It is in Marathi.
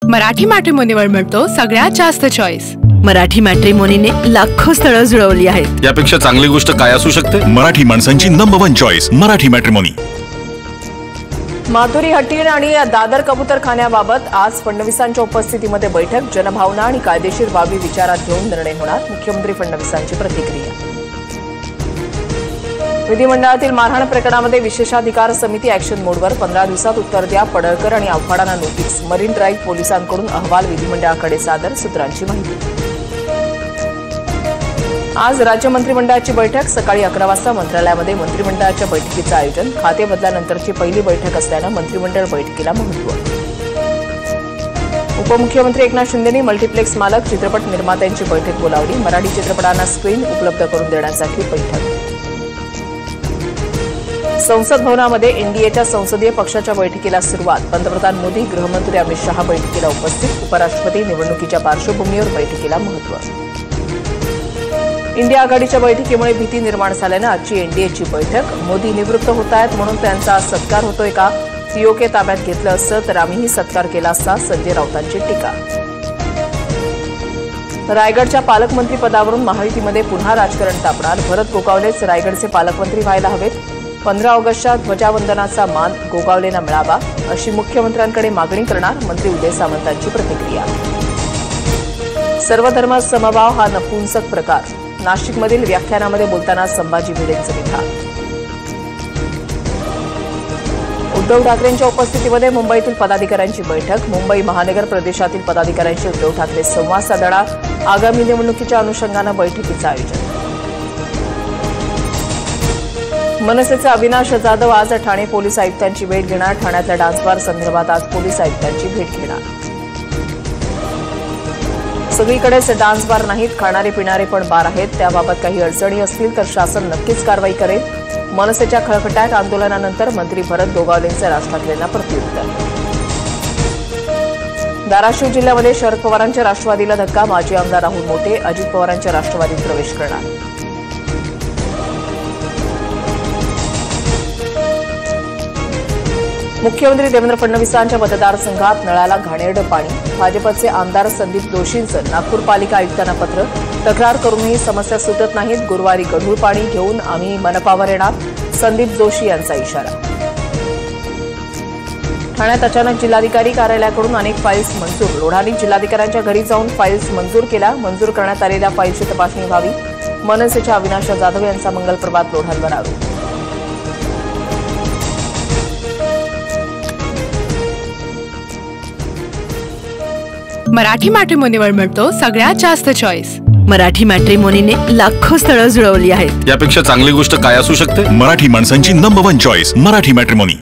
मराठी मॅट्रिमोनीवर मिळतो सगळ्यात जास्त चॉईस। मराठी मॅट्रिमोनीने लाखो स्थळं जुळवली आहेत। यापेक्षा चांगली गोष्ट काय असू शकते? मराठी माणसांची number 1 choice Marathi matrimony. Madhuri हट्टीण आणि दादर कबूतरखान्याबाबत आज फडणवीसांच्या उपस्थितीमध्ये बैठक। जनभावना आणि कायदेशीर बाबी विचारात घेऊन निर्णय होणार, मुख्यमंत्री फडणवीसांची प्रतिक्रिया। विधिमंडळातील मारहाण प्रकरणामध्ये विशेषाधिकार समिती ॲक्शन मोडवर 15 दिवसात उत्तर द्या, पडळकर आणि आव्हाडांना नोटीस। मरीन ड्राईव्ह पोलिसांकडून अहवाल विधिमंडळाकडे सादर, सूत्रांची माहिती। आज राज्य मंत्रिमंडळाची बैठक सकाळी 11 वाजता मंत्रालयामध्ये मंत्रिमंडळाच्या बैठकीचं आयोजन। खाते बदलानंतरची पहिली बैठक असल्यानं मंत्रिमंडळ बैठकीला महत्त्व। उपमुख्यमंत्री एकनाथ शिंदेंनी मल्टिप्लेक्स मालक चित्रपट निर्मात्यांची बैठक बोलावली। मराठी चित्रपटांना स्क्रीन उपलब्ध करून देण्यासाठी बैठक। संसद भवनामध्ये एनडीएच्या संसदीय पक्षाच्या बैठकीला सुरुवात। पंतप्रधान मोदी, गृहमंत्री अमित शहा बैठकीला उपस्थित। उपराष्ट्रपती निवडणुकीच्या पार्श्वभूमीवर बैठकीला महत्त्व। इंडिया आघाडीच्या बैठकीमुळे भीती निर्माण झाल्यानं आजची एनडीएची बैठक। मोदी निवृत्त होत आहेत म्हणून त्यांचा सत्कार होतोय का? पीओके ताब्यात घेतलं असतं तर आम्हीही सत्कार केला असता, संजय राऊतांची टीका। रायगडच्या पालकमंत्री पदावरून महायुतीमध्ये पुन्हा राजकारण तापणार। भरत गोगावलेच रायगडचे पालकमंत्री व्हायला हवेत। 15 ऑगस्टच्या ध्वजावंदनाचा मान गोगावलेंना मिळावा अशी मुख्यमंत्र्यांकडे मागणी करणार, मंत्री उदय सामंतांची प्रतिक्रिया। सर्वधर्म समभाव हा नपुंसक प्रकार, नाशिकमधील व्याख्यानामध्ये बोलताना संभाजी भिडेंचं विधान। उद्धव ठाकरेंच्या उपस्थितीमध्ये मुंबईतील पदाधिकाऱ्यांची बैठक। मुंबई महानगर प्रदेशातील पदाधिकाऱ्यांशी उद्धव ठाकरे संवाद साधणार। आगामी निवडणुकीच्या अनुषंगानं बैठकीचं आयोजन। मनसेचे अविनाश जाधव आज ठाणे पोलीस आयुक्तांची भेट घेणार। ठाण्यातल्या डान्स बार संदर्भात आज पोलीस आयुक्तांची भेट घेणार। सगळीकडेच डान्स बार नाहीत, खाणारे पिणारे पण बार आहेत। त्याबाबत काही अडचणी असतील तर शासन नक्कीच कारवाई करेल। मनसेच्या खळखटाट आंदोलनानंतर मंत्री भरत गोगावलेंचं राज ठाकरेंना प्रत्युत्तर। धाराशिव जिल्ह्यामध्ये शरद पवारांच्या राष्ट्रवादीला धक्का। माजी आमदार राहुल मोटे अजित पवारांच्या राष्ट्रवादीत प्रवेश करणार। मुख्यमंत्री देवेंद्र फडणवीसांच्या मतदारसंघात नळाला घाणेरडं पाणी। भाजपचे आमदार संदीप जोशींचं नागपूर पालिका आयुक्तांना पत्र। तक्रार करूनही समस्या सुटत नाहीत। गुरुवारी गढूळ पाणी घेऊन आम्ही मनपावर येणार, संदीप जोशी यांचा इशारा। ठाण्यात अचानक जिल्हाधिकारी कार्यालयाकडून अनेक फाईल्स मंजूर। लोढांनी जिल्हाधिकाऱ्यांच्या घरी जाऊन फाईल्स मंजूर केल्या। मंजूर करण्यात आलेल्या फाईल्सची तपासणी व्हावी। मनसेच्या अविनाश जाधव यांचा मंगलप्रभात लोढांवर आरोप। मराठी मॅट्रिमोनीवर मिळतो सगळ्यात जास्त चॉईस। मराठी मॅट्रिमोनीने लाखो स्थळं जुळवली आहेत। यापेक्षा चांगली गोष्ट काय असू शकते? मराठी माणसांची नंबर 1 चॉईस मराठी मॅट्रिमोनी।